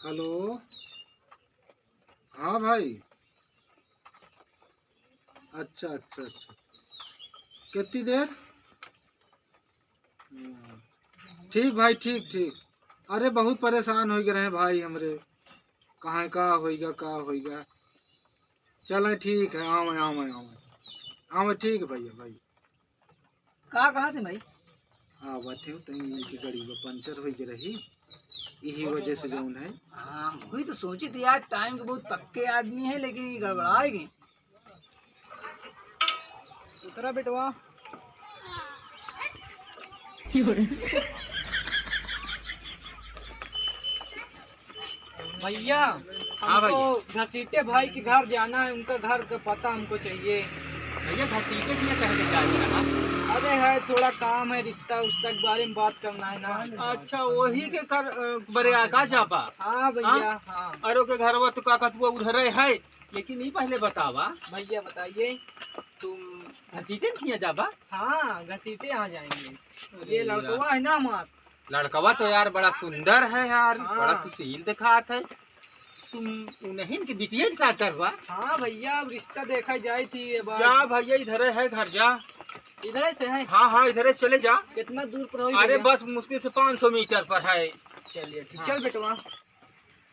Hello. हाँ भाई। अच्छा अच्छा अच्छा। कितनी देर? ठीक भाई, ठीक ठीक। अरे बहुत परेशान हो गए रहे भाई हमरे। कहाँ का होइगा का होइगा। चल ठीक है, आओ आओ आओ आओ। ठीक है भैया भाई। कहाँ थे भाई? आवत है तनी की गाड़ी में पंचर हो गई रही, यही वजह से जौन है। हाँ वही तो सोची थी यार, टाइम के बहुत पक्के आदमी है लेकिन ये गड़बड़ाएगी। उतरा बेटवा। भैया हाँ हमको घसीटे भाई के घर जाना है, उनका घर का पता हमको चाहिए। भैया घसीटे किया चढ़ जाएगा। अरे है थोड़ा काम है, रिश्ता उसका के बारे में बात करना है ना। अच्छा वही के कर बरे आका जापा। हाँ भैया हाँ। अरे के घर तो का कतुआ उधर है, लेकिन ये पहले बतावा भैया बताइए। तुम घसीटे किया जाबा? हाँ घसीटे यहाँ जाएंगे। ये लड़कवा है ना हमारा। लड़कवा तो यार बड़ा सुंदर है यार, हाँ। बड़ा सुशील दिखात है। तुम नहीं के बिटिया के साथ करवा? हाँ भैया अब रिश्ता देखा जाए थी ये बात। जा भैया इधर है घर, जा। इधर से है? हाँ हाँ इधर से चले जा। कितना दूर पर होगी अरे भैया? बस मुश्किल से 500 मीटर पर है। चलिए ठीक। हाँ। चल बेटवा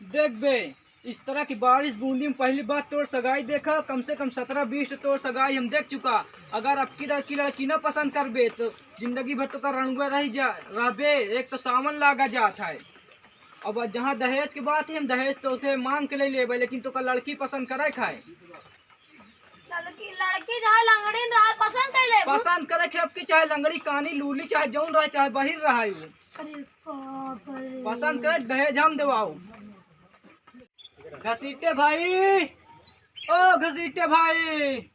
देख बे, इस तरह की बारिश बूंदी में पहली बात तोर सगाई देखा, कम से कम 17-20 तोर सगाई हम देख चुका। अगर आपकी लड़की लड़की न पसंद करबे तो जिंदगी भर तो का रणुआ रह जा रहबे। एक तो सावन लागा जात है। अब जहाँ दहेज की बात है, हम दहेज तो उसे मांग के ले लेबे, लेकिन तो का लड़की पसंद करे खाए। लड़की चाहे लंगड़ी रहा पसंद कर ले। पसंद करे के आपकी चाहे लंगड़ी कानी लूली चाहे जौन रहे चाहे बहिर रहा है, अरे बाप रे। पसंद करे दहेज हम देवाओ। घसीटे भाई, ओ घसीटे भाई,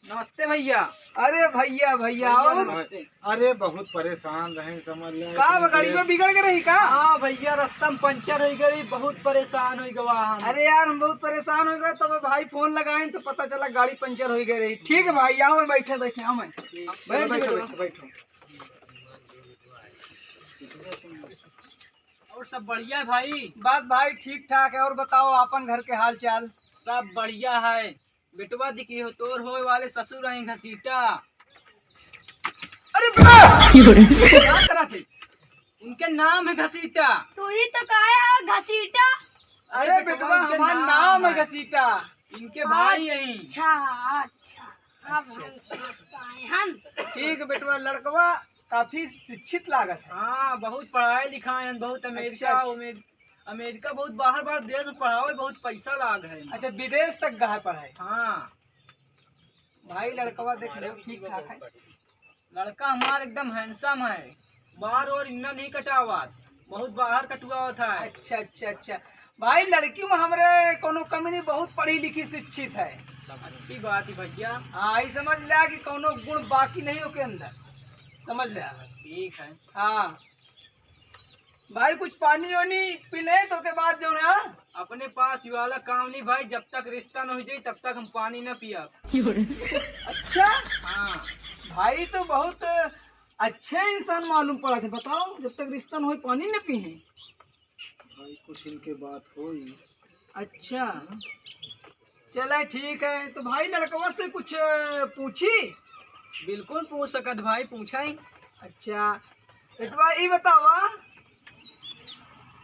नमस्ते भैया। अरे भैया भैया और अरे बहुत परेशान रहे, समझ ले। का गाड़ी में बिगड़ गई रही का? हाँ भैया रास्ता में पंचर हो गई, बहुत परेशान हो गवा हम। अरे यार हम बहुत परेशान हो गए, तब भाई फोन लगाए तो पता चला गाड़ी पंचर हो गई रही। ठीक है भाई आओ, मैं बैठे बैठे आओ, मैं बैठो बैठो। और सब बढ़िया है भाई? बात भाई ठीक ठाक है। और बताओ अपन घर के हाल चाल? सब बढ़िया है। बेटवा दिखी हो तोर होए वाले ससुर हैं घसीटा। अरे क्या करा थे? उनके नाम है घसीटा। तू ही तो कहे है घसीटा। अरे बेटवा हमारा नाम है घसीटा, इनके भाई हैं। अच्छा अच्छा अब हम समझ पाए हम। ठीक है बेटवा, लड़कवा काफी शिक्षित लागत है। हाँ बहुत पढ़ाई लिखाई है, बहुत अमेरिका अमेरिका बहुत बाहर बाहर देश में पढ़ाओ, बहुत पैसा लाग है। अच्छा विदेश तक गए पढ़ाई? हाँ भाई लड़कवा देख लो ठीक ठाक है। लड़का हमारा एकदम हैंडसम है, बाहर और इन्ना नहीं कटावा, बहुत बाहर कटुआ था। अच्छा अच्छा अच्छा भाई लड़की में हमारे कोनो कमी नहीं, बहुत पढ़ी लिखी शिक्षित है। अच्छी बात है भैया। हाँ ये समझ लिया कि कोनो गुण बाकी नहीं हो के अंदर, समझ लिया। ठीक है हाँ भाई कुछ पानी वानी पीले तो के बाद जो ना अपने पास ये वाला काम नहीं भाई, जब तक रिश्ता न हो जाए तब तक हम पानी न पिया। अच्छा हाँ भाई तो बहुत अच्छे इंसान मालूम पड़ा थे। बताओ जब तक रिश्ता न हो पानी न पिए भाई कुछ इनके बात होई। अच्छा चला ठीक है। तो भाई लड़कवा से कुछ पूछी? बिल्कुल पूछ सकत भाई, पूछा ही। अच्छा बेटवा ये बतावा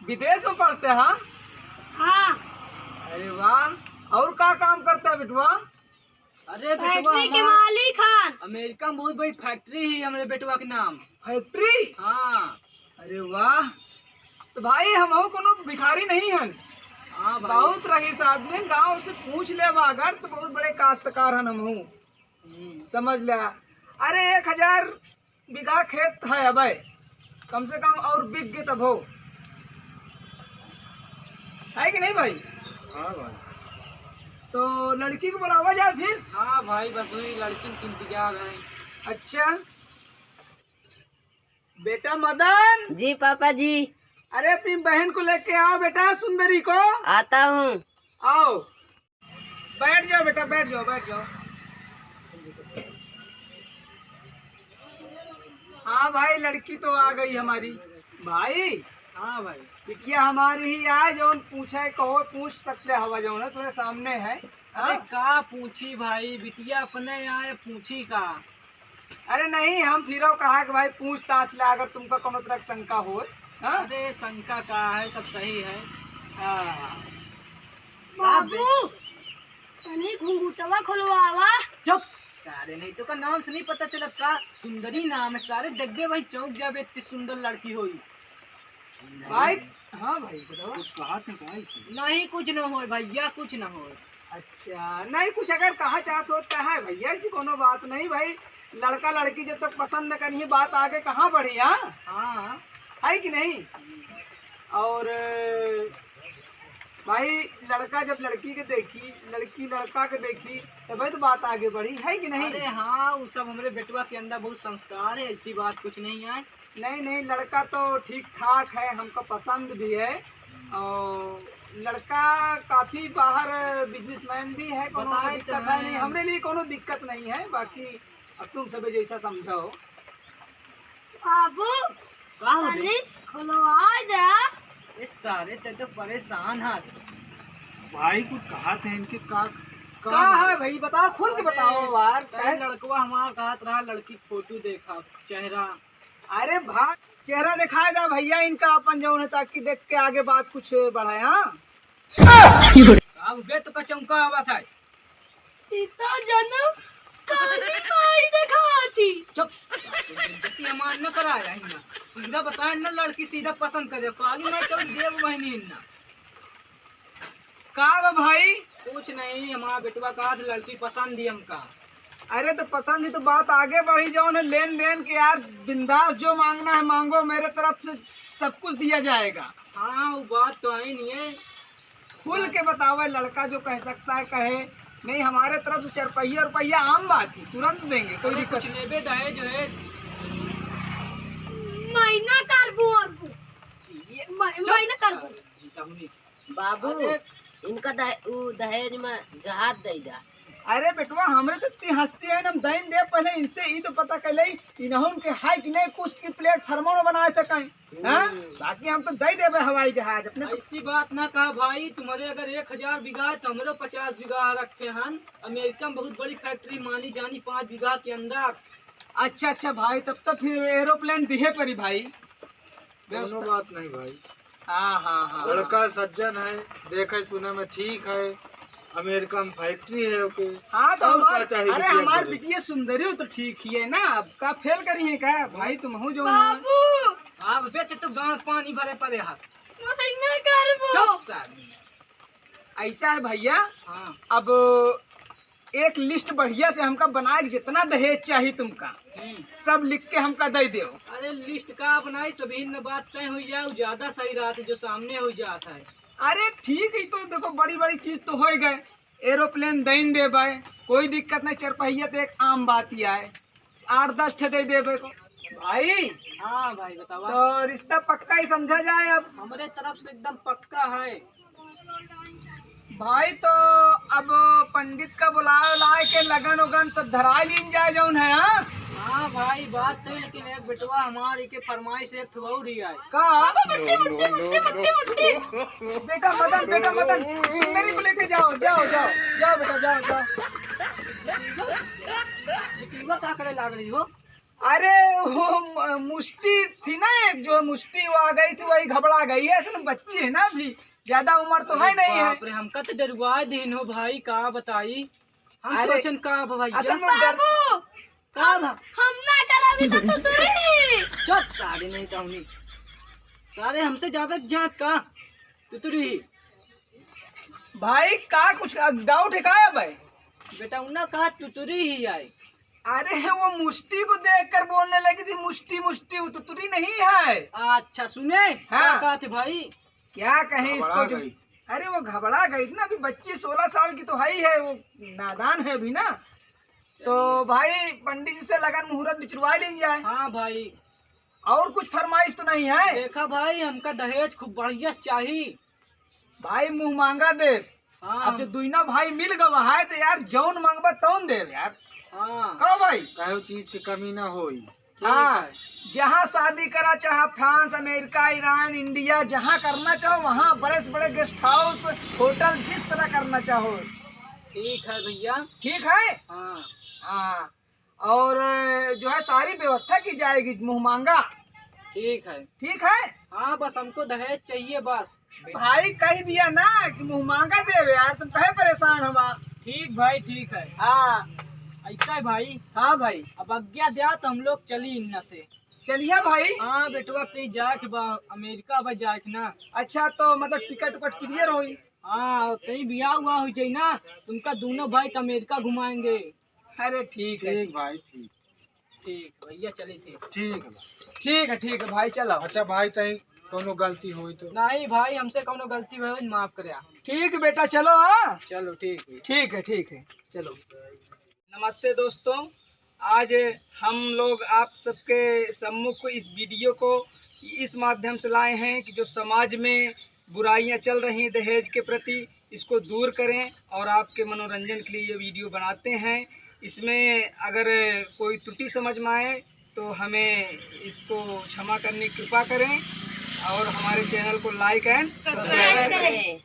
विदेश में पढ़ते हैं? हाँ अरे वाह, और क्या काम करता है बेटवा? अरे बेटवा फैक्ट्री के मालिक खान। अमेरिका में बहुत बड़ी फैक्ट्री है हमारे बेटवा के नाम। फैक्ट्री? हाँ। अरे वाह, तो भाई हम हो कोनो भिखारी नहीं है। हाँ बहुत रईस आदमी, गांव से पूछ ले अगर तो बहुत बड़े काश्तकार हैं हम हूँ, समझ लिया। अरे 1000 बीघा खेत है अब, कम से कम और बिक गए तब हो, है कि नहीं भाई? हाँ भाई। तो लड़की को बुलावा जाए फिर? हाँ भाई बस वही लड़की की इंतजार है। अच्छा बेटा मदन। जी पापा जी। अरे अपनी बहन को लेके आओ बेटा, सुंदरी को। आता हूँ। आओ बैठ जाओ बेटा, बैठ जाओ बैठ जाओ। हाँ भाई लड़की तो आ गई हमारी। भाई हाँ भाई बिटिया हमारी ही आए जो पूछे कहो पूछ सकते हवा जो है तुम्हारे सामने है। अरे का पूछी भाई बिटिया अपने आए पूछी का। अरे नहीं हम फिर कहा कि भाई पूछताछ ला अगर तुमको कोनो तरह की शंका हो। अरे शंका का है सब सही है। बाबू तनी घुंघुटवा खोलवावा। चुप सारे नहीं तो का नाम से नहीं पता चला का सुंदरी नाम है सारे देखे भाई चौक जब इतनी सुंदर लड़की हुई भाई। हाँ भाई बताओ कुछ कहा थे भाई? नहीं कुछ न हो भैया कुछ न हो। अच्छा नहीं कुछ अगर कहा चाहत हो तो है भैया ऐसी कोनो बात नहीं भाई। लड़का लड़की जब तक पसंद न करिए बात आगे कहाँ बढ़ी। हाँ है कि नहीं। और भाई लड़का जब लड़की के देखी लड़की लड़का के देखी तभी तो बात आगे बढ़ी है कि नहीं। अरे हाँ वो सब हमारे बेटवा के अंदर बहुत संस्कार है ऐसी बात कुछ नहीं है। नहीं नहीं लड़का तो ठीक ठाक है हमको पसंद भी है और लड़का काफी बाहर बिजनेसमैन भी है कोनो दिक्कत है नहीं हमरे लिए कोनो दिक्कत नहीं है। बाकी अब तुम सब जैसा समझो। बाबू तनी खोलवा दे। इस सारे ते तो परेशान है भाई कुछ कहा थे इनके का है भाई बताओ खुल के बताओ यार। लड़कवा हमारा कहत रहा लड़की फोटो देखा चेहरा। अरे भाई चेहरा दिखाए दा भैया इनका अपन जो है ताकि देख के आगे बात कुछ बढ़ाए। अब बे तो का चौंका आवा था। सीता जन्म काली माई दिखाती। चुप बेटी हमार न कराया इन्ना सीधा बताए ना लड़की सीधा पसंद करे काली माई तो देव बहनी इन्ना का भाई कुछ नहीं हमारा बेटवा का लड़की पसंद ही हमका। अरे तो पसंद ही तो बात आगे बढ़ी जाओ ना लेन देन के यार बिंदास जो मांगना है मांगो मेरे तरफ से सब कुछ दिया जाएगा। हाँ वो बात तो है नहीं है खुल के बतावे लड़का जो कह सकता है कहे नहीं हमारे तरफ से 4 रुपया रुपया आम बात है तुरंत देंगे कोई दिक्कत नहीं। दहे जो है महीना करबो और महीना करबो। बाबू इनका दहेज में जहाज दे दा। अरे बेटवा हमरे तो इतनी हंसती है ना दैन दे पहले इनसे ही तो पता कर ले इन्हों के हाई कि नहीं कुछ की प्लेटफार्मों बना सकें। बाकी हम तो दे देवे हवाई जहाज अपने। ऐसी बात ना कहा भाई तुम्हारे अगर 1000 बीघा है तो हमारे 50 बीघा रखे हैं। अमेरिका में बहुत बड़ी फैक्ट्री मानी जानी 5 बीघा के अंदर। अच्छा भाई तब तो फिर एरोप्लेन दिहे परी भाई। दोनों बात नहीं भाई। हाँ लड़का सज्जन है देखे सुने में ठीक है अमेरिका में फैक्ट्री है ओके। हाँ तो अरे हमारी बिटिया सुंदरी हो तो ठीक ही है ना अब का फेल करी है क्या भाई तुम हो जो। बाबू हाँ बेटे तो गाँव पानी भरे पड़े हाथ। महीना करबो। ऐसा है भैया। हाँ अब एक लिस्ट बढ़िया से हमका बना के जितना दहेज चाहिए तुमका सब लिख के हमका दे दो। अरे लिस्ट का बनाई सभी में बात तय हुई जाए ज्यादा सही रहा जो सामने हो जाता है। अरे ठीक है तो देखो बड़ी बड़ी चीज तो हो गए एरोप्लेन देन दे कोई दिक्कत नहीं 4 पहिया तो एक आम बात ही है 8-10 ठे दे देवे भाई। हाँ भाई बताओ तो रिश्ता पक्का ही समझा जाए अब हमारे तरफ से एकदम पक्का है भाई। तो अब पंडित का बुलाए लाए के लगन उगन सब धराई लीन जाए जौन है। हाँ भाई बात तो लेकिन एक बेटवा हमारी के फरमाइश एक और ही है का। बेटा मदन सुंदरी को लेके जाओ बेटा जाओ। क्या करे लाग रही हो। अरे वो मुष्टि थी ना एक जो मुष्टि वो आ गई थी वही घबरा गई है असल बच्ची है ना अभी ज्यादा उम्र तो है नहीं है। हमका तो डरवा दिन हो भाई का बताई हम सोचन का भाई असल में बाबू हम ना करावी तो तुरी। चुप सारे नहीं तो हमनी सारे हमसे ज्यादा जात का तुतरी भाई का कुछ डाउट है का भाई। बेटा उन्ना कहा तुतरी ही आई। अरे वो मुष्टि को देखकर बोलने लगी थी मुष्टि वो तुतरी नहीं है। अच्छा सुने हाँ कहा थे भाई क्या कहें इसको जो। अरे वो घबरा गई थी ना अभी बच्ची 16 साल की तो है वो नादान है अभी ना। तो भाई पंडित जी से लगन मुहूर्त बिछरवा ली जाए। हाँ भाई और कुछ फरमाइश तो नहीं है। देखा भाई हमका दहेज खूब बढ़िया चाहिए भाई मुंह मांगा दे। हाँ अब जो दुईना भाई मिल गवा है तो यार जौन मांगबा तौन दे यार। हाँ कहो भाई कहो चीज की कमी ना होई। हाँ, जहाँ शादी करा चाहे फ्रांस, अमेरिका, ईरान, इंडिया, जहाँ करना चाहो वहाँ बड़े से बड़े गेस्ट हाउस, होटल, जिस तरह करना चाहो। ठीक है भैया। ठीक है। हाँ हाँ, और जो है सारी व्यवस्था की जाएगी, मुँह मांगा। ठीक है। ठीक है। हाँ बस हमको दहेज चाहिए बस। भाई कह दिया ना कि मुँह मांगा देवे यार, तुम कहे परेशान हमा। ठीक भाई ठीक है। हाँ ऐसा है भाई, हाँ भाई, अब आज्ञा दिया तो हम लोग चली इन्ना से। चलिए भाई। हाँ बेटवा ते जाए के बा अमेरिका बा जाए के ना। अच्छा तो मतलब टिकट उकट क्लियर होई। हाँ कहीं बियाह हुआ हो जाए ना, तुमका दोनों भाई तो अमेरिका घुमाएंगे। अरे ठीक है। ठीक भाई ठीक। ठीक भैया चले थे। ठीक है भाई। ठीक है भाई, चलो। अच्छा भाई तई कोनो गलती हुई तो नहीं भाई हमसे कौनो गलती हुई तो माफ करे। ठीक बेटा, चलो। हाँ चलो ठीक है। ठीक है, चलो। नमस्ते दोस्तों, आज हम लोग आप सबके सम्मुख इस वीडियो को इस माध्यम से लाए हैं कि जो समाज में बुराइयां चल रही दहेज के प्रति, इसको दूर करें और आपके मनोरंजन के लिए ये वीडियो बनाते हैं। इसमें अगर कोई त्रुटि समझ में आए तो हमें इसको क्षमा करने की कृपा करें और हमारे चैनल को लाइक एंड सब्सक्राइब करें।